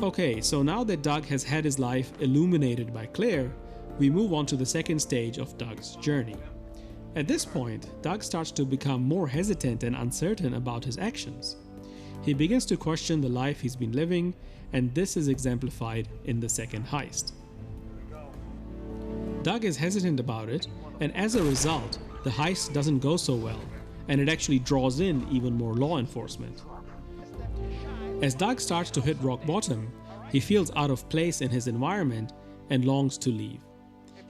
Okay, so now that Doug has had his life illuminated by Claire, we move on to the second stage of Doug's journey. At this point, Doug starts to become more hesitant and uncertain about his actions. He begins to question the life he's been living, and this is exemplified in the second heist. Doug is hesitant about it, and as a result, the heist doesn't go so well, and it actually draws in even more law enforcement. As Doug starts to hit rock bottom, he feels out of place in his environment and longs to leave.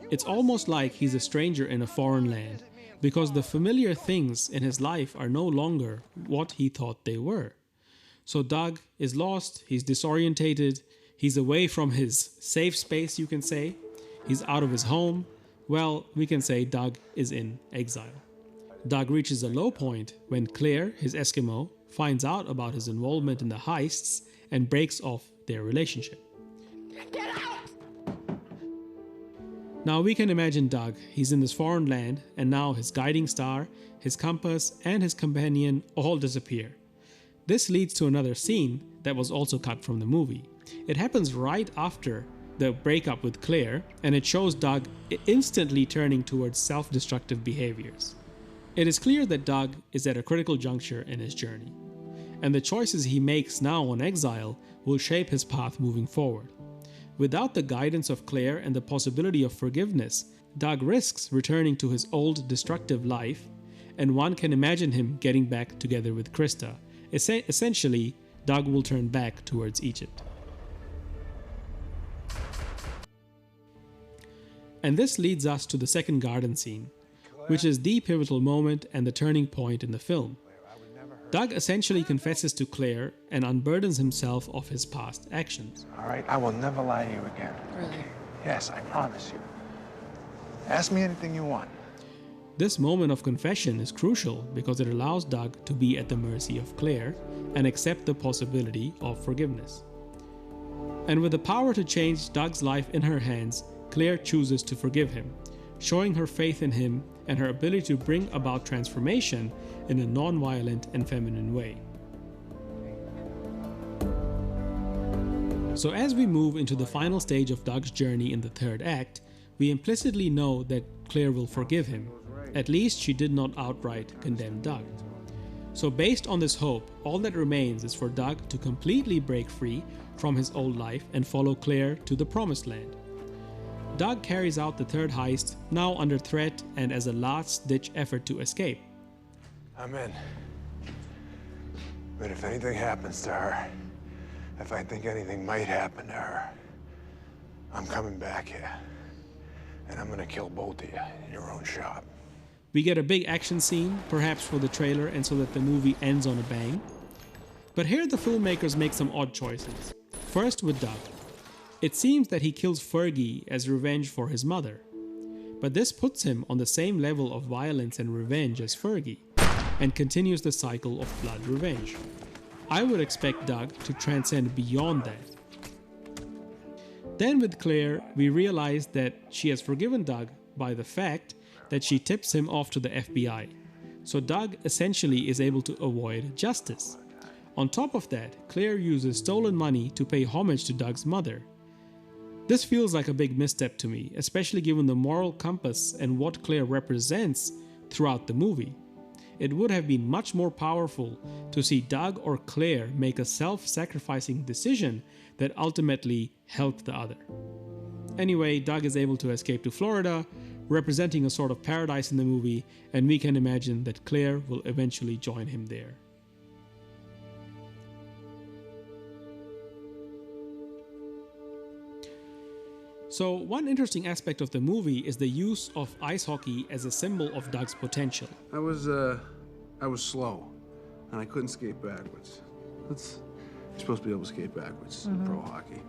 It's almost like he's a stranger in a foreign land, because the familiar things in his life are no longer what he thought they were. So Doug is lost, he's disorientated, he's away from his safe space, you can say. He's out of his home. Well, we can say Doug is in exile. Doug reaches a low point when Claire, his Eskimo, finds out about his involvement in the heists and breaks off their relationship. Get out! Now we can imagine Doug, he's in this foreign land, and now his guiding star, his compass, and his companion all disappear. This leads to another scene that was also cut from the movie. It happens right after the breakup with Claire, and it shows Doug instantly turning towards self-destructive behaviors. It is clear that Doug is at a critical juncture in his journey, and the choices he makes now on Exile will shape his path moving forward. Without the guidance of Claire and the possibility of forgiveness, Doug risks returning to his old destructive life, and one can imagine him getting back together with Krista. Essentially, Doug will turn back towards Egypt. And this leads us to the second garden scene, which is the pivotal moment and the turning point in the film. Doug essentially confesses to Claire and unburdens himself of his past actions. All right, I will never lie to you again. Really? Yes, I promise you. Ask me anything you want. This moment of confession is crucial because it allows Doug to be at the mercy of Claire and accept the possibility of forgiveness. And with the power to change Doug's life in her hands, Claire chooses to forgive him, showing her faith in him and her ability to bring about transformation in a non-violent and feminine way. So as we move into the final stage of Doug's journey in the third act, we implicitly know that Claire will forgive him. At least she did not outright condemn Doug. So based on this hope, all that remains is for Doug to completely break free from his old life and follow Claire to the promised land. Doug carries out the third heist, now under threat and as a last-ditch effort to escape. I'm in. But if anything happens to her, if I think anything might happen to her, I'm coming back here. And I'm gonna kill both of you in your own shop. We get a big action scene, perhaps for the trailer and so that the movie ends on a bang. But here the filmmakers make some odd choices. First with Doug. It seems that he kills Fergie as revenge for his mother. But this puts him on the same level of violence and revenge as Fergie, and continues the cycle of blood revenge. I would expect Doug to transcend beyond that. Then with Claire, we realize that she has forgiven Doug by the fact that she tips him off to the FBI. So Doug essentially is able to avoid justice. On top of that, Claire uses stolen money to pay homage to Doug's mother. This feels like a big misstep to me, especially given the moral compass and what Claire represents throughout the movie. It would have been much more powerful to see Doug or Claire make a self-sacrificing decision that ultimately helped the other. Anyway, Doug is able to escape to Florida, representing a sort of paradise in the movie, and we can imagine that Claire will eventually join him there. So one interesting aspect of the movie is the use of ice hockey as a symbol of Doug's potential. I was slow, and I couldn't skate backwards. You're supposed to be able to skate backwards in pro hockey.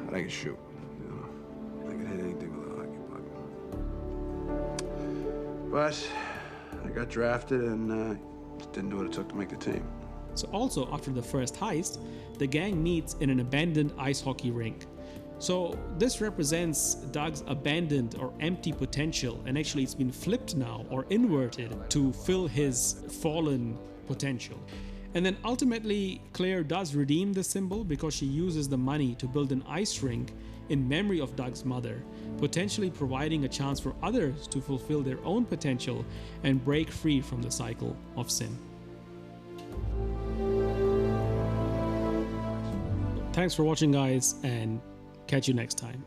But I can shoot, you know. I can hit anything with a hockey puck. But I got drafted and just didn't do what it took to make the team. So also after the first heist, the gang meets in an abandoned ice hockey rink. So this represents Doug's abandoned or empty potential, and actually it's been flipped now or inverted to fill his fallen potential. And then ultimately, Claire does redeem the symbol because she uses the money to build an ice rink in memory of Doug's mother, potentially providing a chance for others to fulfill their own potential and break free from the cycle of sin. Thanks for watching, guys, and catch you next time.